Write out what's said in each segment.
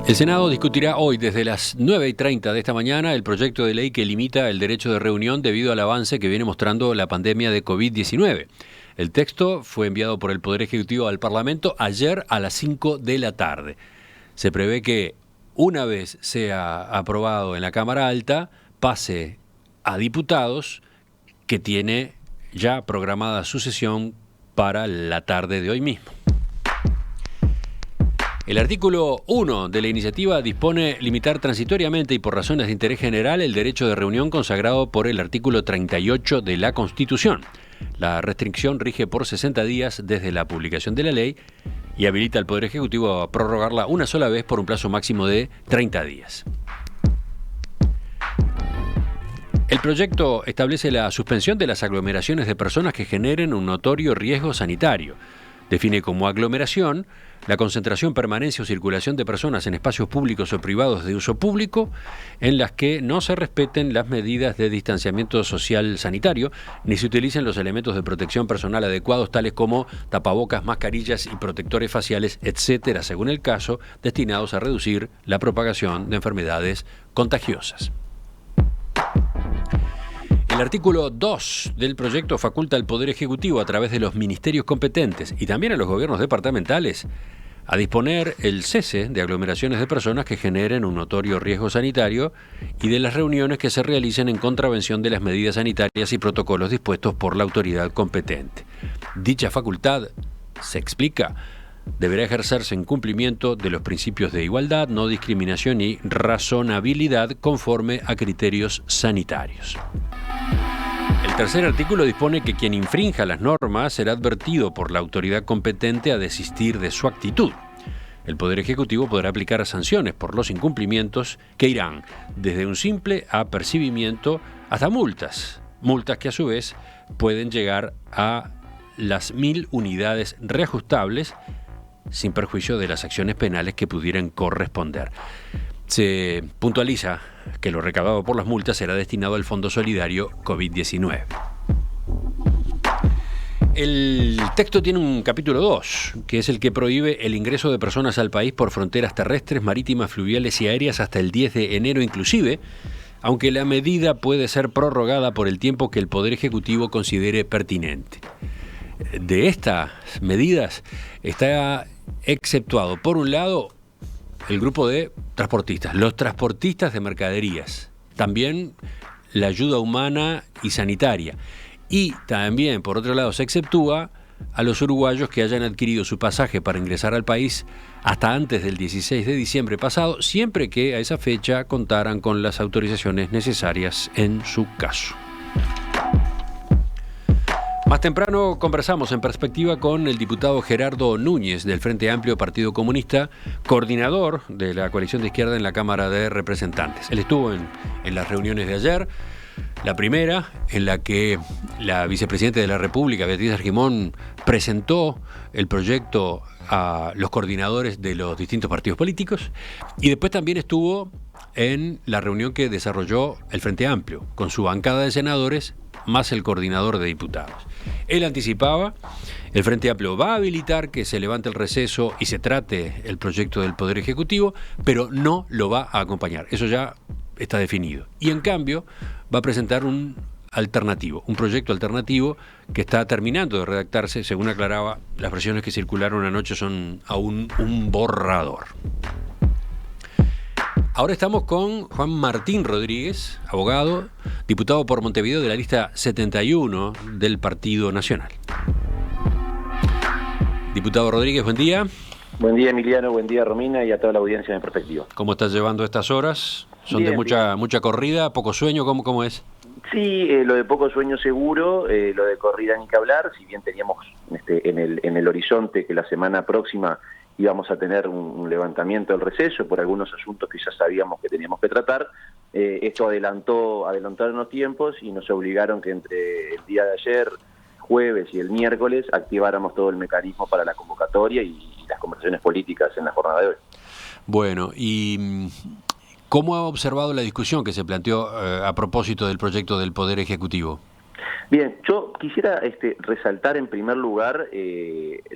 El Senado discutirá hoy desde las 9:30 de esta mañana el proyecto de ley que limita el derecho de reunión debido al avance que viene mostrando la pandemia de COVID-19. El texto fue enviado por el Poder Ejecutivo al Parlamento ayer a las 5 de la tarde. Se prevé que una vez sea aprobado en la Cámara Alta, pase a diputados, que tiene ya programada su sesión para la tarde de hoy mismo. El artículo 1 de la iniciativa dispone limitar transitoriamente y por razones de interés general el derecho de reunión consagrado por el artículo 38 de la Constitución. La restricción rige por 60 días desde la publicación de la ley y habilita al Poder Ejecutivo a prorrogarla una sola vez por un plazo máximo de 30 días. El proyecto establece la suspensión de las aglomeraciones de personas que generen un notorio riesgo sanitario. Define como aglomeración la concentración, permanencia o circulación de personas en espacios públicos o privados de uso público en las que no se respeten las medidas de distanciamiento social sanitario ni se utilicen los elementos de protección personal adecuados tales como tapabocas, mascarillas y protectores faciales, etcétera, según el caso, destinados a reducir la propagación de enfermedades contagiosas. El artículo 2 del proyecto faculta al Poder Ejecutivo a través de los ministerios competentes y también a los gobiernos departamentales a disponer el cese de aglomeraciones de personas que generen un notorio riesgo sanitario y de las reuniones que se realicen en contravención de las medidas sanitarias y protocolos dispuestos por la autoridad competente. Dicha facultad, se explica, deberá ejercerse en cumplimiento de los principios de igualdad, no discriminación y razonabilidad conforme a criterios sanitarios. El tercer artículo dispone que quien infrinja las normas será advertido por la autoridad competente a desistir de su actitud. El Poder Ejecutivo podrá aplicar sanciones por los incumplimientos que irán desde un simple apercibimiento hasta multas que a su vez pueden llegar a las 1000 unidades reajustables sin perjuicio de las acciones penales que pudieran corresponder. Se puntualiza que lo recaudado por las multas será destinado al Fondo Solidario COVID-19. El texto tiene un capítulo 2, que es el que prohíbe el ingreso de personas al país por fronteras terrestres, marítimas, fluviales y aéreas hasta el 10 de enero inclusive, aunque la medida puede ser prorrogada por el tiempo que el Poder Ejecutivo considere pertinente. De estas medidas está exceptuado, por un lado, el grupo de transportistas, los transportistas de mercaderías, también la ayuda humana y sanitaria. Y también, por otro lado, se exceptúa a los uruguayos que hayan adquirido su pasaje para ingresar al país hasta antes del 16 de diciembre pasado, siempre que a esa fecha contaran con las autorizaciones necesarias en su caso. Más temprano conversamos en Perspectiva con el diputado Gerardo Núñez del Frente Amplio Partido Comunista, coordinador de la coalición de izquierda en la Cámara de Representantes. Él estuvo en las reuniones de ayer, la primera en la que la vicepresidenta de la República, Beatriz Argimón, presentó el proyecto a los coordinadores de los distintos partidos políticos, y después también estuvo en la reunión que desarrolló el Frente Amplio, con su bancada de senadores más el coordinador de diputados. Él anticipaba, el Frente Amplio va a habilitar que se levante el receso y se trate el proyecto del Poder Ejecutivo, pero no lo va a acompañar. Eso ya está definido. Y en cambio va a presentar un proyecto alternativo que está terminando de redactarse. Según aclaraba, las versiones que circularon anoche son aún un borrador. Ahora estamos con Juan Martín Rodríguez, abogado, diputado por Montevideo de la lista 71 del Partido Nacional. Diputado Rodríguez, buen día. Buen día, Emiliano, buen día, Romina, y a toda la audiencia de Perspectiva. ¿Cómo estás llevando estas horas? ¿Son bien, de mucha corrida, poco sueño? ¿Cómo es? Sí, lo de poco sueño seguro, lo de corrida ni que hablar, si bien teníamos en el horizonte que la semana próxima íbamos a tener un levantamiento del receso por algunos asuntos que ya sabíamos que teníamos que tratar. Esto adelantaron los tiempos y nos obligaron que entre el día de ayer, jueves y el miércoles activáramos todo el mecanismo para la convocatoria y las conversaciones políticas en la jornada de hoy. Bueno, y ¿cómo ha observado la discusión que se planteó a propósito del proyecto del Poder Ejecutivo? Bien, yo quisiera resaltar en primer lugar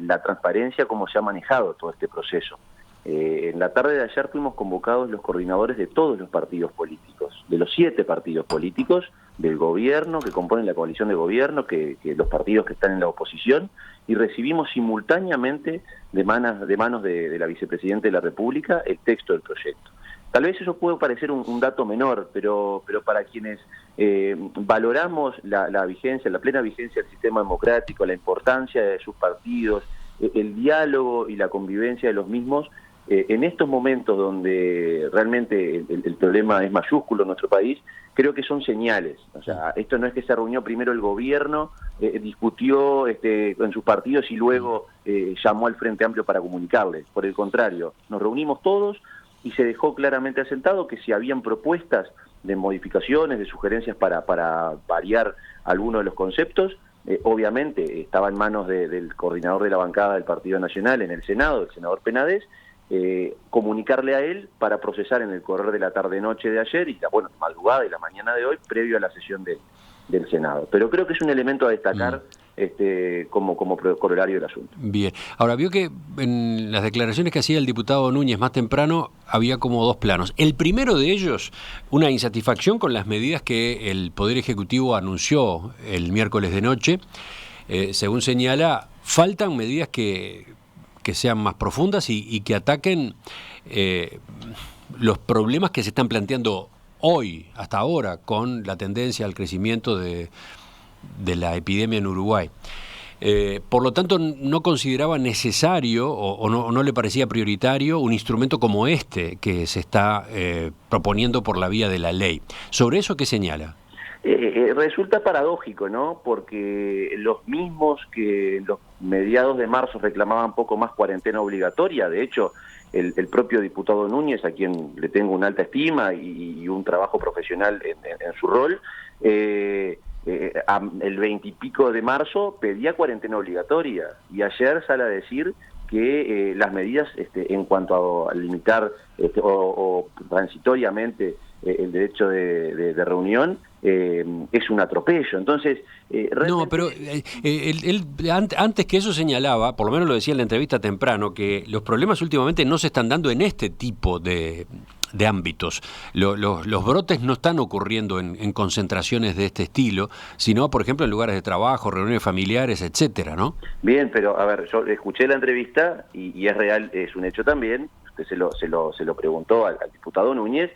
la transparencia, cómo se ha manejado todo este proceso. En la tarde de ayer fuimos convocados los coordinadores de todos los partidos políticos, de los 7 partidos políticos del gobierno, que componen la coalición de gobierno, que los partidos que están en la oposición, y recibimos simultáneamente de manos de la vicepresidenta de la República el texto del proyecto. Tal vez eso puede parecer un dato menor, pero para quienes valoramos la vigencia, la plena vigencia del sistema democrático, la importancia de sus partidos, el diálogo y la convivencia de los mismos, en estos momentos donde realmente el problema es mayúsculo en nuestro país, creo que son señales. O sea, esto no es que se reunió primero el gobierno, discutió en sus partidos y luego llamó al Frente Amplio para comunicarles. Por el contrario, nos reunimos todos y se dejó claramente asentado que si habían propuestas de modificaciones, de sugerencias para variar alguno de los conceptos, obviamente estaba en manos del coordinador de la bancada del Partido Nacional en el Senado, el senador Penades, comunicarle a él para procesar en el correr de la tarde-noche de ayer y la madrugada y la mañana de hoy, previo a la sesión del Senado. Pero creo que es un elemento a destacar como corolario del asunto. Bien. Ahora, vio que en las declaraciones que hacía el diputado Núñez más temprano había como 2 planos. El primero de ellos, una insatisfacción con las medidas que el Poder Ejecutivo anunció el miércoles de noche. Según señala, faltan medidas que sean más profundas y que ataquen los problemas que se están planteando hoy, hasta ahora, con la tendencia al crecimiento de la epidemia en Uruguay. Por lo tanto, no consideraba necesario o no le parecía prioritario un instrumento como este que se está proponiendo por la vía de la ley. ¿Sobre eso qué señala? Resulta paradójico, ¿no? Porque los mismos que los mediados de marzo reclamaban poco más cuarentena obligatoria, de hecho, el propio diputado Núñez, a quien le tengo una alta estima y un trabajo profesional en su rol, el 20 y pico de marzo pedía cuarentena obligatoria y ayer sale a decir que las medidas en cuanto a limitar o transitoriamente el derecho de reunión es un atropello. Entonces, no, pero él antes que eso señalaba, por lo menos lo decía en la entrevista temprano, que los problemas últimamente no se están dando en este tipo de ámbitos. Los brotes no están ocurriendo en concentraciones de este estilo, sino, por ejemplo, en lugares de trabajo, reuniones familiares, etcétera, ¿no? Bien, pero a ver, yo escuché la entrevista y es real, es un hecho también. Usted se lo preguntó al diputado Núñez.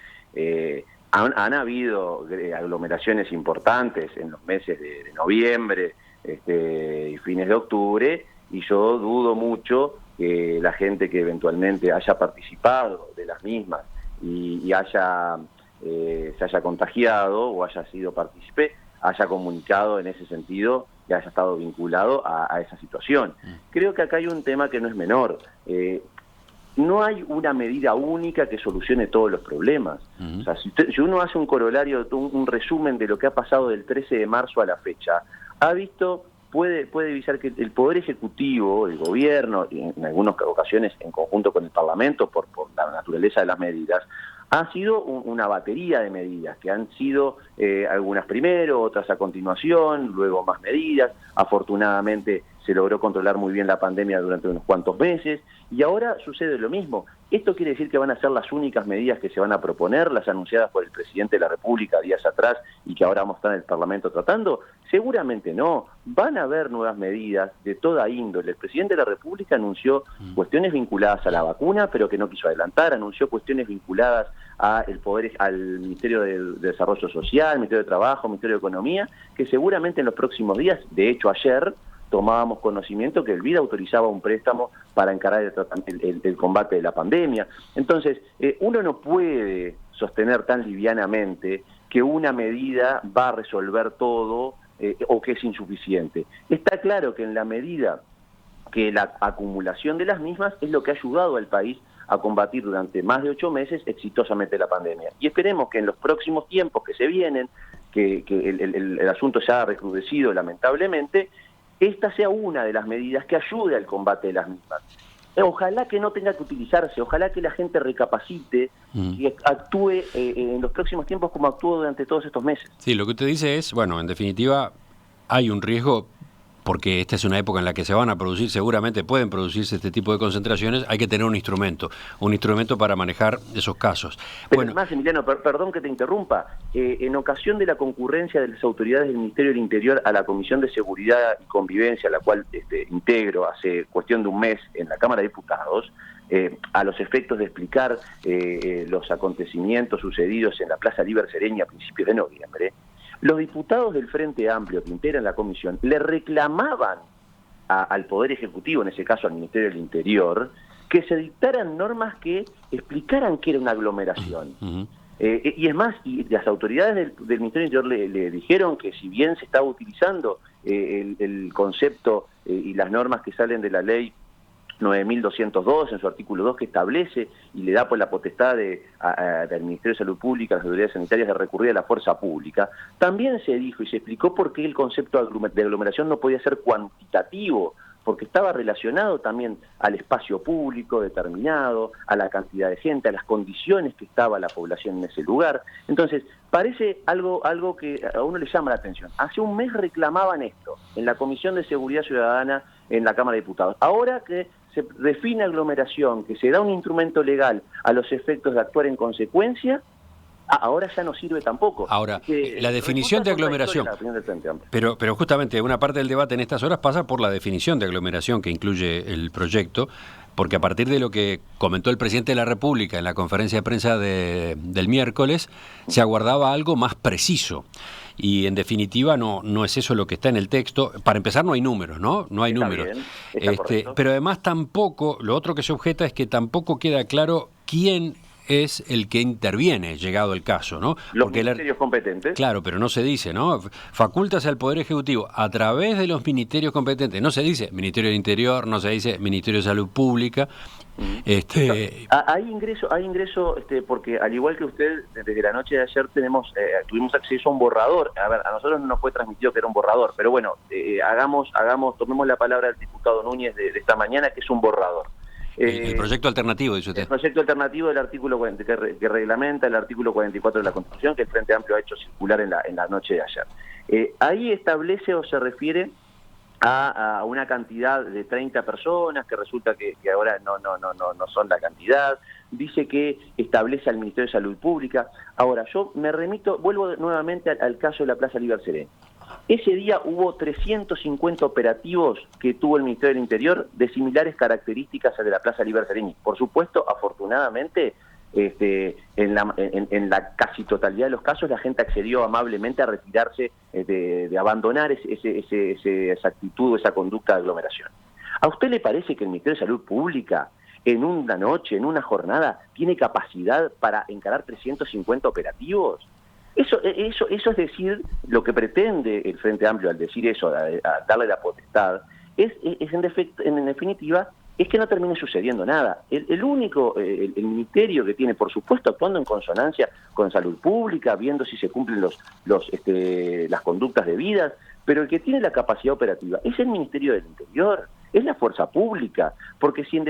Han habido aglomeraciones importantes en los meses de noviembre y fines de octubre, y yo dudo mucho que la gente que eventualmente haya participado de las mismas y se haya contagiado o haya sido partícipe, haya comunicado en ese sentido, que haya estado vinculado a esa situación. Creo que acá hay un tema que no es menor. No hay una medida única que solucione todos los problemas. O sea, si uno hace un corolario, un resumen de lo que ha pasado del 13 de marzo a la fecha, puede visar que el Poder Ejecutivo, el Gobierno, y en algunas ocasiones en conjunto con el Parlamento, por la naturaleza de las medidas, ha sido una batería de medidas, que han sido algunas primero, otras a continuación, luego más medidas. Afortunadamente se logró controlar muy bien la pandemia durante unos cuantos meses, y ahora sucede lo mismo. ¿Esto quiere decir que van a ser las únicas medidas que se van a proponer, las anunciadas por el presidente de la República días atrás y que ahora vamos a estar en el Parlamento tratando? Seguramente no. Van a haber nuevas medidas de toda índole. El presidente de la República anunció cuestiones vinculadas a la vacuna, pero que no quiso adelantar. Anunció cuestiones vinculadas al Ministerio de Desarrollo Social, Ministerio de Trabajo, Ministerio de Economía, que seguramente en los próximos días, de hecho ayer, tomábamos conocimiento que el BID autorizaba un préstamo para encarar el combate de la pandemia. Entonces, uno no puede sostener tan livianamente que una medida va a resolver todo o que es insuficiente. Está claro que en la medida que la acumulación de las mismas es lo que ha ayudado al país a combatir durante más de 8 meses exitosamente la pandemia. Y esperemos que en los próximos tiempos que se vienen, que el asunto ya ha recrudecido lamentablemente, esta sea una de las medidas que ayude al combate de las mismas. Ojalá que no tenga que utilizarse, ojalá que la gente recapacite y actúe en los próximos tiempos como actuó durante todos estos meses. Sí, lo que usted dice es, bueno, en definitiva, hay un riesgo porque esta es una época en la que se van a producir, seguramente pueden producirse este tipo de concentraciones, hay que tener un instrumento para manejar esos casos. Pero además, Emiliano, perdón que te interrumpa, en ocasión de la concurrencia de las autoridades del Ministerio del Interior a la Comisión de Seguridad y Convivencia, la cual integro hace cuestión de un mes en la Cámara de Diputados, a los efectos de explicar los acontecimientos sucedidos en la Plaza Liber Sereña a principios de noviembre, los diputados del Frente Amplio que integran la comisión le reclamaban al Poder Ejecutivo, en ese caso al Ministerio del Interior, que se dictaran normas que explicaran qué era una aglomeración. Y es más, y las autoridades del Ministerio del Interior le dijeron que si bien se estaba utilizando el concepto y las normas que salen de la ley 9.202 en su artículo 2, que establece y le da pues la potestad del Ministerio de Salud Pública, a las autoridades sanitarias, de recurrir a la fuerza pública, también se dijo y se explicó por qué el concepto de aglomeración no podía ser cuantitativo, porque estaba relacionado también al espacio público determinado, a la cantidad de gente, a las condiciones que estaba la población en ese lugar. Entonces, parece algo que a uno le llama la atención. Hace un mes reclamaban esto en la Comisión de Seguridad Ciudadana en la Cámara de Diputados. Ahora que se define aglomeración, que se da un instrumento legal a los efectos de actuar en consecuencia, ahora ya no sirve tampoco. Ahora, la definición de aglomeración, pero justamente una parte del debate en estas horas pasa por la definición de aglomeración que incluye el proyecto, porque a partir de lo que comentó el presidente de la República en la conferencia de prensa del miércoles, se aguardaba algo más preciso. Y en definitiva no es eso lo que está en el texto. Para empezar, no hay números, ¿no? No hay números. Pero además tampoco, lo otro que se objeta es que tampoco queda claro quién es el que interviene, llegado el caso, ¿no? Los ministerios competentes. Claro, pero no se dice, ¿no? Facultas al Poder Ejecutivo a través de los ministerios competentes. No se dice Ministerio del Interior, no se dice Ministerio de Salud Pública. Hay ingreso, porque al igual que usted, desde la noche de ayer tuvimos acceso a un borrador. A ver, a nosotros no nos fue transmitido que era un borrador, pero bueno, tomemos la palabra del diputado Núñez de esta mañana, que es un borrador. El proyecto alternativo, dice usted. El proyecto alternativo del artículo 40, que reglamenta el artículo 44 de la Constitución, que el Frente Amplio ha hecho circular en la noche de ayer. Ahí establece o se refiere a una cantidad de 30 personas, que resulta que ahora no son la cantidad. Dice que establece al Ministerio de Salud Pública. Ahora, yo vuelvo nuevamente al caso de la Plaza Liber Sereña. Ese día hubo 350 operativos que tuvo el Ministerio del Interior de similares características a de la Plaza Liber Sereña. Por supuesto, afortunadamente, en la casi totalidad de los casos la gente accedió amablemente a retirarse, de abandonar esa actitud, esa conducta de aglomeración. ¿A usted le parece que el Ministerio de Salud Pública en una noche, en una jornada, tiene capacidad para encarar 350 operativos? Eso es decir, lo que pretende el Frente Amplio al decir eso, a darle la potestad, en definitiva, es que no termine sucediendo nada. El ministerio que tiene, por supuesto, actuando en consonancia con Salud Pública, viendo si se cumplen las conductas debidas, pero el que tiene la capacidad operativa es el Ministerio del Interior, es la fuerza pública, porque si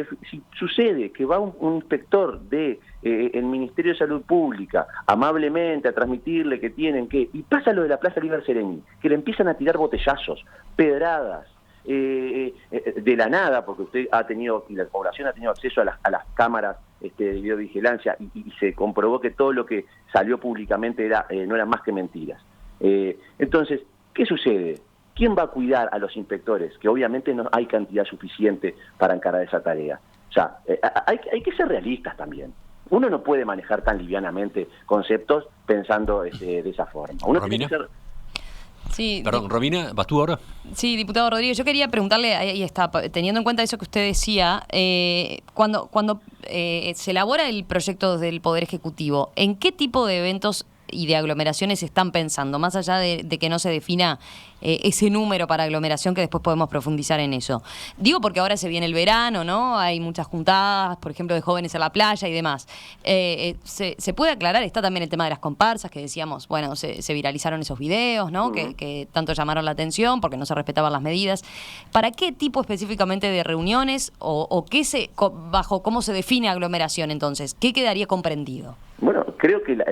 sucede que va un inspector del Ministerio de Salud Pública amablemente a transmitirle que y pasa lo de la Plaza Liber Sereña, que le empiezan a tirar botellazos, pedradas, de la nada, porque usted y la población ha tenido acceso a las cámaras de videovigilancia y se comprobó que todo lo que salió públicamente no eran más que mentiras. Entonces, ¿qué sucede? ¿Quién va a cuidar a los inspectores? Que obviamente no hay cantidad suficiente para encarar esa tarea. O sea, hay que ser realistas también. Uno no puede manejar tan livianamente conceptos pensando de esa forma. Uno tiene que ser... Sí, perdón, Romina, ¿vas tú ahora? Sí, diputado Rodríguez, yo quería preguntarle, ahí está, teniendo en cuenta eso que usted decía, cuando se elabora el proyecto del Poder Ejecutivo, ¿en qué tipo de eventos y de aglomeraciones están pensando? Más allá de que no se defina ese número para aglomeración, que después podemos profundizar en eso. Digo porque ahora se viene el verano, ¿no? Hay muchas juntadas, por ejemplo, de jóvenes en la playa y demás. ¿Se puede aclarar? Está también el tema de las comparsas, que decíamos, bueno, se viralizaron esos videos, ¿no? Que tanto llamaron la atención porque no se respetaban las medidas. ¿Para qué tipo específicamente de reuniones o bajo cómo se define aglomeración entonces? ¿Qué quedaría comprendido? Bueno, creo que,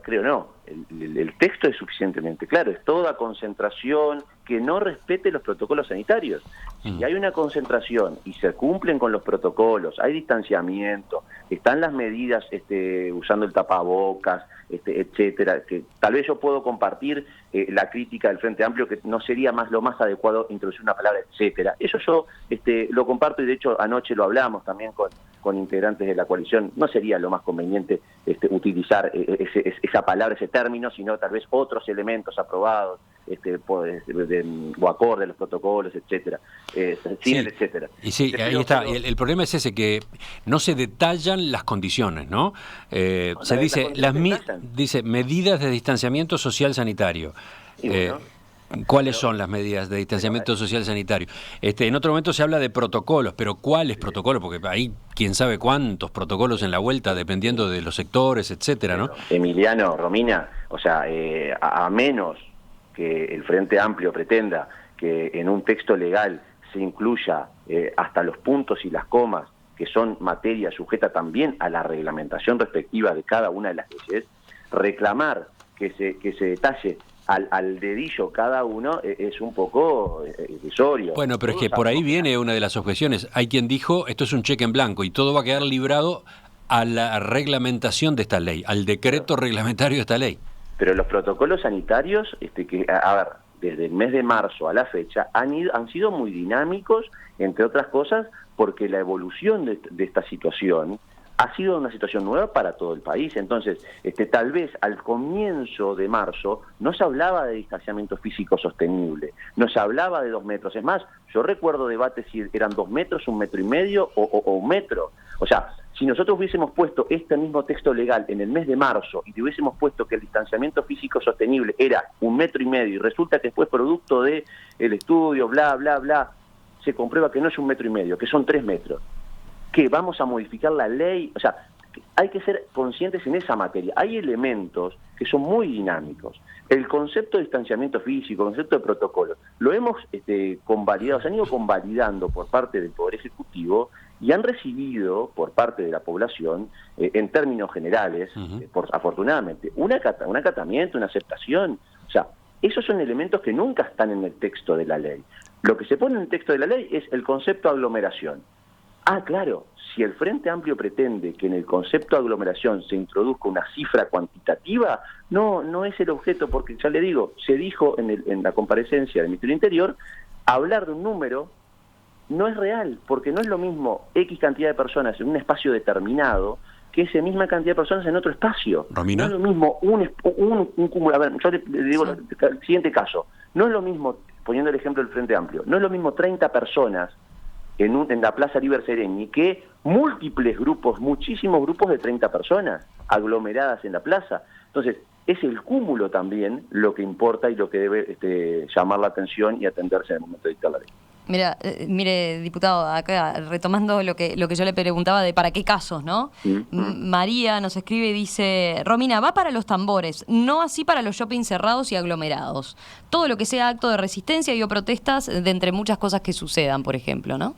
creo no, el texto es suficientemente claro, es toda concentración que no respete los protocolos sanitarios. Si hay una concentración y se cumplen con los protocolos, hay distanciamiento, están las medidas usando el tapabocas, etcétera, que tal vez yo puedo compartir la crítica del Frente Amplio, que no sería lo más adecuado introducir una palabra, etcétera. Eso yo lo comparto, y de hecho anoche lo hablamos también con integrantes de la coalición. No sería lo más conveniente utilizar esa palabra, ese término, sino tal vez otros elementos aprobados o acorde a los protocolos, etcétera, etcétera. Y sí, ahí está. El problema es ese, que no se detallan las condiciones, ¿no? Se dice dice medidas de distanciamiento social sanitario. ¿Cuáles son las medidas de distanciamiento social sanitario? En otro momento se habla de protocolos, pero ¿cuáles protocolos? Porque hay quién sabe cuántos protocolos en la vuelta, dependiendo de los sectores, etcétera, ¿no? Emiliano, Romina, o sea, a menos que el Frente Amplio pretenda que en un texto legal se incluya hasta los puntos y las comas, que son materia sujeta también a la reglamentación respectiva de cada una de las leyes, reclamar que se detalle al dedillo cada uno es un poco irrisorio. Bueno, pero es que por ahí viene una de las objeciones. Hay quien dijo, esto es un cheque en blanco y todo va a quedar librado a la reglamentación de esta ley, al decreto reglamentario de esta ley. Pero los protocolos sanitarios, desde el mes de marzo a la fecha, han sido muy dinámicos, entre otras cosas, porque la evolución de esta situación ha sido una situación nueva para todo el país. Entonces, tal vez al comienzo de marzo no se hablaba de distanciamiento físico sostenible, no se hablaba de 2 metros. Es más, yo recuerdo debates si eran 2 metros, 1,5 metros o 1 metro. O sea, si nosotros hubiésemos puesto este mismo texto legal en el mes de marzo y hubiésemos puesto que el distanciamiento físico sostenible era 1,5 metros, y resulta que después, producto del estudio, bla, bla, bla, se comprueba que no es 1,5 metros, que son 3 metros. Que vamos a modificar la ley, o sea, hay que ser conscientes en esa materia. Hay elementos que son muy dinámicos. El concepto de distanciamiento físico, el concepto de protocolo, lo hemos convalidado, se han ido convalidando por parte del Poder Ejecutivo y han recibido por parte de la población, en términos generales, afortunadamente, un acatamiento, una aceptación. O sea, esos son elementos que nunca están en el texto de la ley. Lo que se pone en el texto de la ley es el concepto de aglomeración. Claro, si el Frente Amplio pretende que en el concepto de aglomeración se introduzca una cifra cuantitativa, no es el objeto, porque ya le digo, se dijo en la comparecencia del Ministerio del Interior, hablar de un número no es real, porque no es lo mismo X cantidad de personas en un espacio determinado que esa misma cantidad de personas en otro espacio. ¿Romina? No es lo mismo un cúmulo. A ver, yo le digo el siguiente caso. No es lo mismo, poniendo el ejemplo del Frente Amplio, no es lo mismo 30 personas en la Plaza Liber Seregni que múltiples grupos, muchísimos grupos de 30 personas aglomeradas en la plaza. Entonces, es el cúmulo también lo que importa y lo que debe llamar la atención y atenderse en el momento de dictar la ley. Mire, diputado, acá retomando lo que yo le preguntaba de para qué casos, ¿no? María nos escribe y dice, Romina, va para los tambores, no así para los shopping cerrados y aglomerados. Todo lo que sea acto de resistencia y o protestas de entre muchas cosas que sucedan, por ejemplo, ¿no?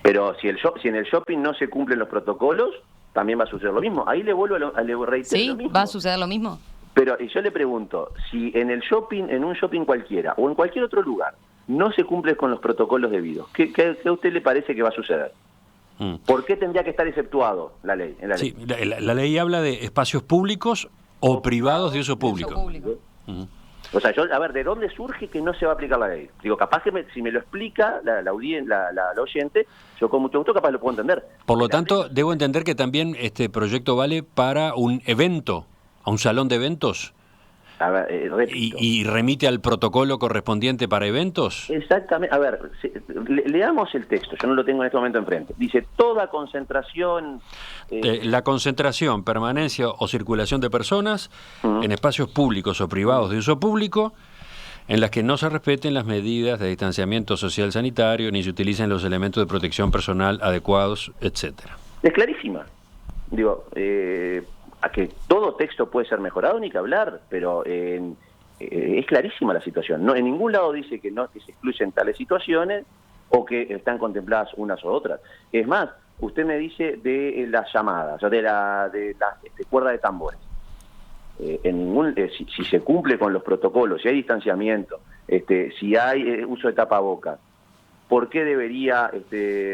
Pero si en el shopping no se cumplen los protocolos, también va a suceder lo mismo. Ahí le vuelvo a reiterar lo mismo. ¿Sí? ¿Va a suceder lo mismo? Pero yo le pregunto, si en un shopping cualquiera o en cualquier otro lugar no se cumple con los protocolos debidos, ¿qué a usted le parece que va a suceder? ¿Por qué tendría que estar exceptuado la ley? En la ley? Sí, la ley habla de espacios públicos o privados de uso público. O sea, ¿de dónde surge que no se va a aplicar la ley? Digo, capaz que si me lo explica la oyente, yo con mucho gusto capaz lo puedo entender. Por lo tanto, debo entender que también este proyecto vale para un evento, a un salón de eventos. A ver, ¿Y remite al protocolo correspondiente para eventos? Exactamente. A ver, leamos el texto, yo no lo tengo en este momento enfrente. Dice, toda concentración... la concentración, permanencia o circulación de personas en espacios públicos o privados de uso público, en las que no se respeten las medidas de distanciamiento social sanitario, ni se utilicen los elementos de protección personal adecuados, etcétera. Es clarísima. Digo, a que todo texto puede ser mejorado, ni que hablar, pero es clarísima la situación. No, en ningún lado dice que se excluyen tales situaciones o que están contempladas unas o otras. Es más, usted me dice de las llamadas, o de la cuerda de tambores. si se cumple con los protocolos, si hay distanciamiento, si hay uso de tapabocas, ¿por qué debería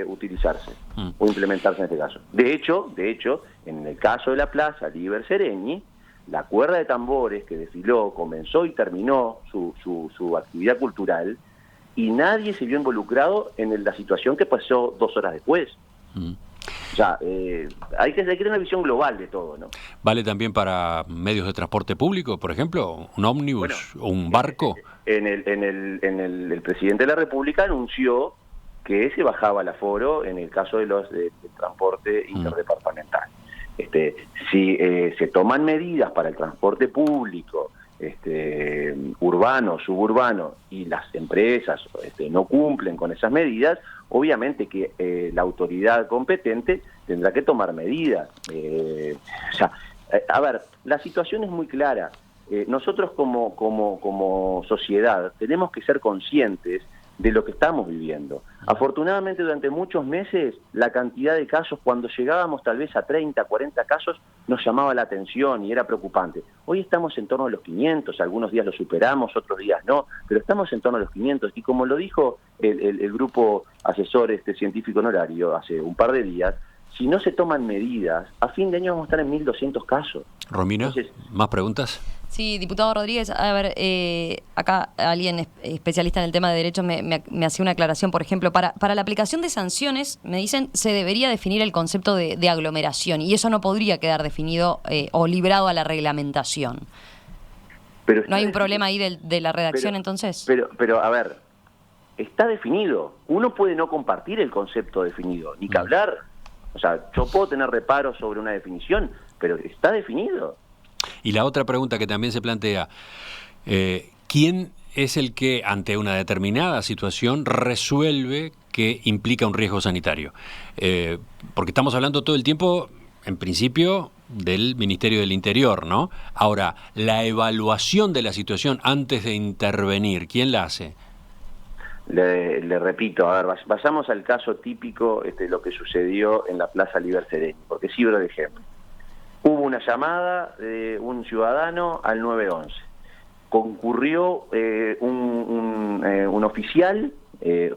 utilizarse o implementarse en este caso? De hecho, en el caso de la Plaza Liber Seregni, la cuerda de tambores que desfiló comenzó y terminó su actividad cultural y nadie se vio involucrado en la situación que pasó 2 horas después. O sea, hay que tener una visión global de todo, ¿no? ¿Vale también para medios de transporte público, por ejemplo? ¿Un ómnibus o un barco? El presidente de la República anunció que se bajaba el aforo en el caso de del transporte interdepartamental. Si se toman medidas para el transporte público, urbano, suburbano, y las empresas no cumplen con esas medidas, obviamente que la autoridad competente tendrá que tomar medidas. A ver, la situación es muy clara. Nosotros como sociedad tenemos que ser conscientes de lo que estamos viviendo. Afortunadamente durante muchos meses la cantidad de casos, cuando llegábamos tal vez a 30, 40 casos, nos llamaba la atención y era preocupante. Hoy estamos en torno a los 500, algunos días lo superamos, otros días no, pero estamos en torno a los 500 y como lo dijo el grupo asesor científico honorario hace un par de días, si no se toman medidas, a fin de año vamos a estar en 1.200 casos. Romina, entonces, ¿más preguntas? Sí, diputado Rodríguez, a ver, acá alguien especialista en el tema de derechos me hacía una aclaración, por ejemplo, para la aplicación de sanciones, me dicen, se debería definir el concepto de aglomeración y eso no podría quedar definido o librado a la reglamentación. Pero ¿No hay un problema ahí de la redacción entonces? Pero, a ver, está definido. Uno puede no compartir el concepto definido, ni que hablar. O sea, yo puedo tener reparos sobre una definición, pero está definido. Y la otra pregunta que también se plantea, ¿quién es el que ante una determinada situación resuelve que implica un riesgo sanitario? Porque estamos hablando todo el tiempo, en principio, del Ministerio del Interior, ¿no? Ahora, la evaluación de la situación antes de intervenir, ¿quién la hace? Le repito, a ver, vayamos al caso típico de lo que sucedió en la Plaza Liber Seregni, porque sirve de ejemplo. Hubo una llamada de un ciudadano al 911. Concurrió un oficial,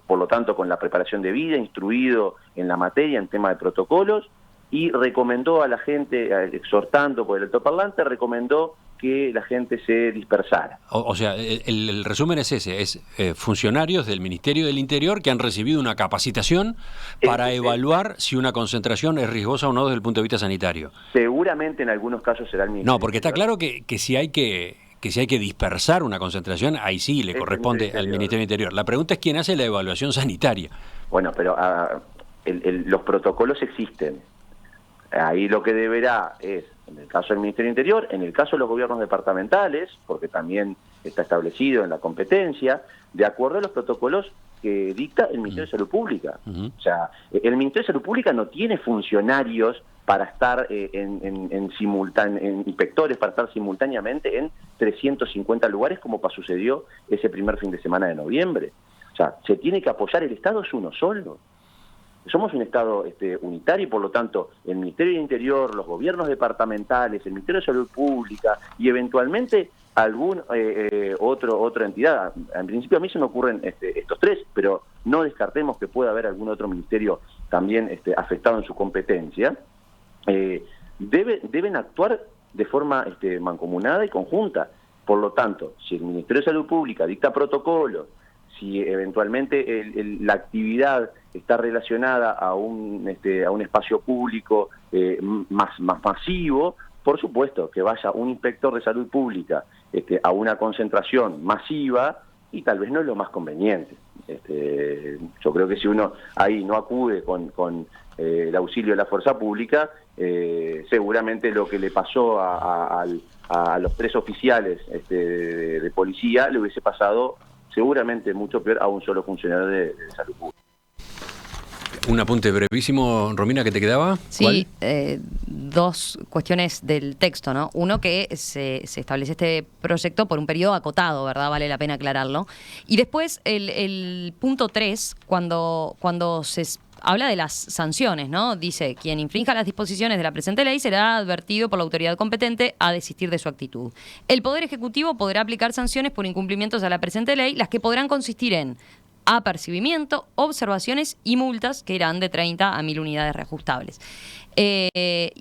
por lo tanto con la preparación debida, instruido en la materia, en tema de protocolos, y recomendó a la gente, exhortando por el altoparlante, recomendó que la gente se dispersara. O sea, el resumen es ese, es funcionarios del Ministerio del Interior que han recibido una capacitación para evaluar si una concentración es riesgosa o no desde el punto de vista sanitario. Seguramente en algunos casos será el Ministerio. No, porque está claro que si hay que dispersar una concentración, ahí sí le corresponde al Ministerio del Interior. La pregunta es quién hace la evaluación sanitaria. Bueno, pero los protocolos existen. Ahí lo que deberá es, en el caso del Ministerio del Interior, en el caso de los gobiernos departamentales, porque también está establecido en la competencia, de acuerdo a los protocolos que dicta el Ministerio de Salud Pública. O sea, el Ministerio de Salud Pública no tiene funcionarios para estar inspectores para estar simultáneamente en 350 lugares como sucedió ese primer fin de semana de noviembre. O sea, se tiene que apoyar, el Estado es uno solo. Somos un Estado unitario y por lo tanto el Ministerio del Interior, los gobiernos departamentales, el Ministerio de Salud Pública y eventualmente algún otra entidad. En principio a mí se me ocurren estos tres, pero no descartemos que pueda haber algún otro ministerio también afectado en su competencia. Deben actuar de forma mancomunada y conjunta. Por lo tanto, si el Ministerio de Salud Pública dicta protocolos, si eventualmente la actividad está relacionada a un espacio público más masivo, por supuesto que vaya un inspector de salud pública a una concentración masiva y tal vez no es lo más conveniente. Yo creo que si uno ahí no acude con el auxilio de la fuerza pública, seguramente lo que le pasó a los 3 oficiales de policía le hubiese pasado seguramente mucho peor a un solo funcionario de salud pública. Un apunte brevísimo, Romina, ¿qué te quedaba? Sí, 2 cuestiones del texto, ¿no? Uno, que se establece este proyecto por un periodo acotado, ¿verdad? Vale la pena aclararlo. Y después el punto 3, cuando se habla de las sanciones, ¿no? Dice, quien infrinja las disposiciones de la presente ley será advertido por la autoridad competente a desistir de su actitud. El Poder Ejecutivo podrá aplicar sanciones por incumplimientos a la presente ley, las que podrán consistir en apercibimiento, observaciones y multas que irán de 30 a 1.000 unidades reajustables.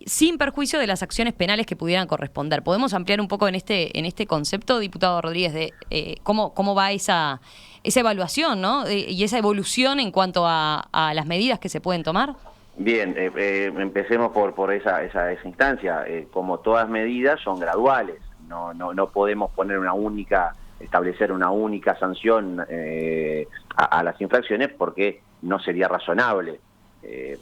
Sin perjuicio de las acciones penales que pudieran corresponder. ¿Podemos ampliar un poco en este concepto, diputado Rodríguez, de cómo va esa evaluación, ¿no? Y esa evolución en cuanto a las medidas que se pueden tomar? Bien, empecemos por esa instancia. Como todas medidas son graduales, no podemos establecer una única sanción a las infracciones porque no sería razonable.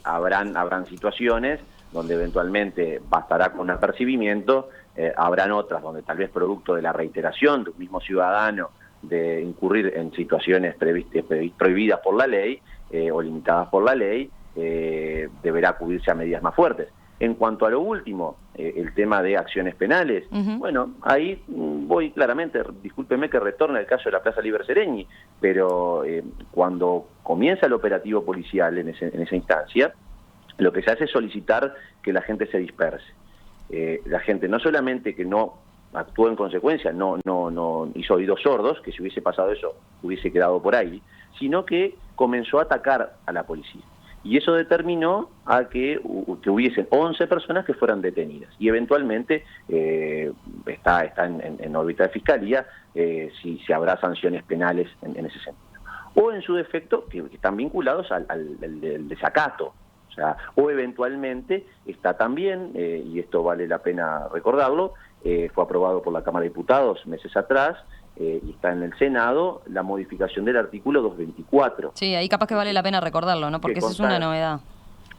Habrán situaciones donde eventualmente bastará con un apercibimiento, habrán otras donde tal vez producto de la reiteración de un mismo ciudadano de incurrir en situaciones prohibidas por la ley o limitadas por la ley, deberá acudirse a medidas más fuertes. En cuanto a lo último, el tema de acciones penales, bueno, ahí voy claramente, discúlpeme que retorne al caso de la Plaza Liber Seregni, pero cuando comienza el operativo policial en esa instancia, lo que se hace es solicitar que la gente se disperse. La gente no solamente que no actuó en consecuencia, no hizo oídos sordos, que si hubiese pasado eso hubiese quedado por ahí, sino que comenzó a atacar a la policía. Y eso determinó a que hubiesen 11 personas que fueran detenidas. Y eventualmente está en órbita de fiscalía si habrá sanciones penales en ese sentido. O en su defecto, que están vinculados al desacato. O eventualmente está también, y esto vale la pena recordarlo, fue aprobado por la Cámara de Diputados meses atrás, y está en el Senado, la modificación del artículo 224. Sí, ahí capaz que vale la pena recordarlo, ¿no? Porque esa es una novedad.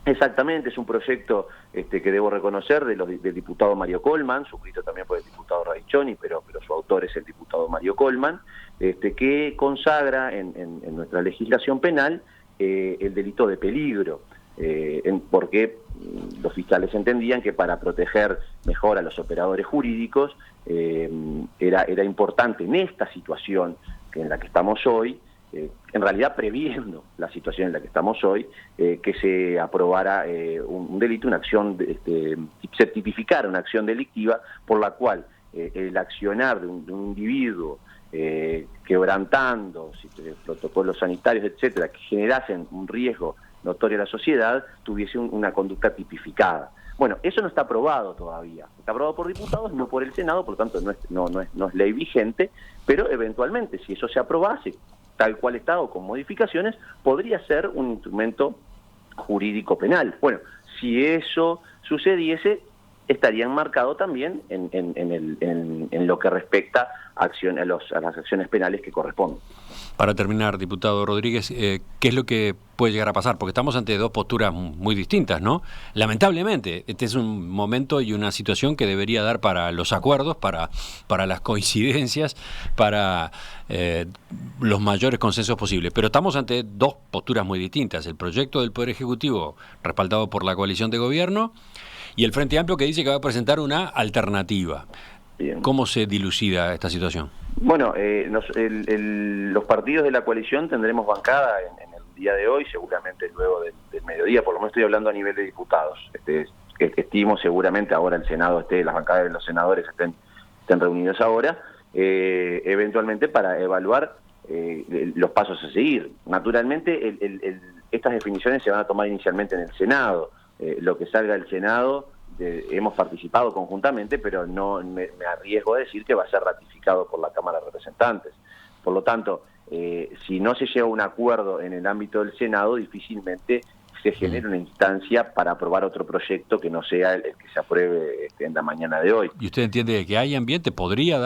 Exactamente, es un proyecto que debo reconocer del diputado Mario Colman, suscrito también por el diputado Radiccioni, pero su autor es el diputado Mario Colman, que consagra en nuestra legislación penal el delito de peligro. Porque los fiscales entendían que para proteger mejor a los operadores jurídicos era importante en esta situación en la que estamos hoy, en realidad previendo la situación en la que estamos hoy, que se aprobara un delito, una acción, se tipificara una acción delictiva por la cual el accionar de un individuo quebrantando protocolos sanitarios, etcétera, que generasen un riesgo notorio a la sociedad, tuviese una conducta tipificada. Bueno, eso no está aprobado todavía. Está aprobado por diputados, no por el Senado, por lo tanto no es ley vigente, pero eventualmente, si eso se aprobase, tal cual está o con modificaciones, podría ser un instrumento jurídico penal. Bueno, si eso sucediese, estaría enmarcado también en lo que respecta a las acciones penales que corresponden. Para terminar, diputado Rodríguez, ¿qué es lo que puede llegar a pasar? Porque estamos ante dos posturas muy distintas, ¿no? Lamentablemente, este es un momento y una situación que debería dar para los acuerdos, para las coincidencias, para los mayores consensos posibles. Pero estamos ante dos posturas muy distintas. El proyecto del Poder Ejecutivo, respaldado por la coalición de gobierno, y el Frente Amplio, que dice que va a presentar una alternativa. Bien. ¿Cómo se dilucida esta situación? Bueno, los partidos de la coalición tendremos bancada en el día de hoy, seguramente luego del mediodía, por lo menos estoy hablando a nivel de diputados. Estimo seguramente ahora el Senado las bancadas de los senadores estén reunidos ahora, eventualmente para evaluar los pasos a seguir. Naturalmente, estas definiciones se van a tomar inicialmente en el Senado. Lo que salga del Senado, hemos participado conjuntamente, pero no me arriesgo a decir que va a ser ratificado por la Cámara de Representantes. Por lo tanto, si no se llega a un acuerdo en el ámbito del Senado, difícilmente se genera una instancia para aprobar otro proyecto que no sea el que se apruebe en la mañana de hoy. ¿Y usted entiende que hay ambiente? ¿Podría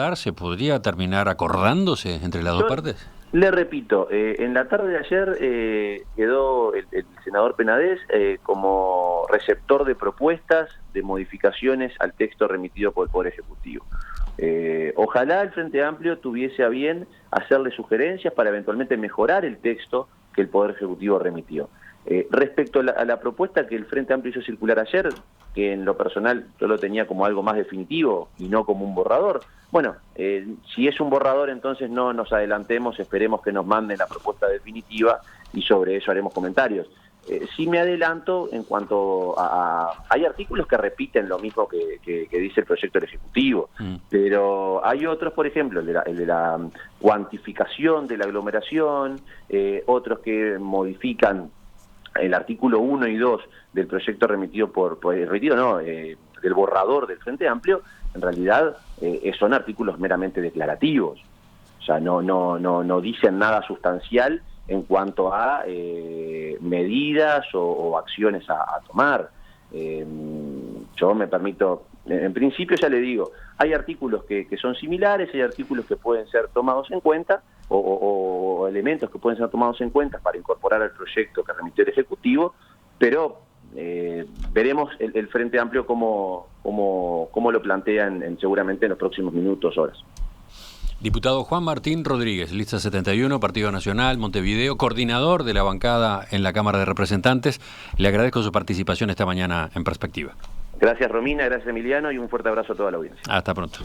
terminar acordándose entre las dos partes? Le repito, en la tarde de ayer quedó el senador Penades como receptor de propuestas de modificaciones al texto remitido por el Poder Ejecutivo. Ojalá el Frente Amplio tuviese a bien hacerle sugerencias para eventualmente mejorar el texto que el Poder Ejecutivo remitió. Respecto a la propuesta que el Frente Amplio hizo circular ayer, que en lo personal yo lo tenía como algo más definitivo y no como un borrador, bueno, si es un borrador, entonces no nos adelantemos, esperemos que nos manden la propuesta definitiva y sobre eso haremos comentarios. sí me adelanto en cuanto a... Hay artículos que repiten lo mismo que dice el proyecto del Ejecutivo, pero hay otros, por ejemplo, el de la cuantificación de la aglomeración, otros que modifican el artículo 1 y 2 del proyecto remitido del borrador del Frente Amplio. En realidad son artículos meramente declarativos, o sea, no dicen nada sustancial en cuanto a medidas o acciones a tomar. Yo me permito, en principio ya le digo, hay artículos que son similares, hay artículos que pueden ser tomados en cuenta, o elementos que pueden ser tomados en cuenta para incorporar al proyecto que remitió el Ejecutivo, pero veremos el Frente Amplio cómo lo plantea seguramente en los próximos minutos, horas. Diputado Juan Martín Rodríguez, lista 71, Partido Nacional, Montevideo, coordinador de la bancada en la Cámara de Representantes. Le agradezco su participación esta mañana en Perspectiva. Gracias, Romina, gracias, Emiliano, y un fuerte abrazo a toda la audiencia. Hasta pronto.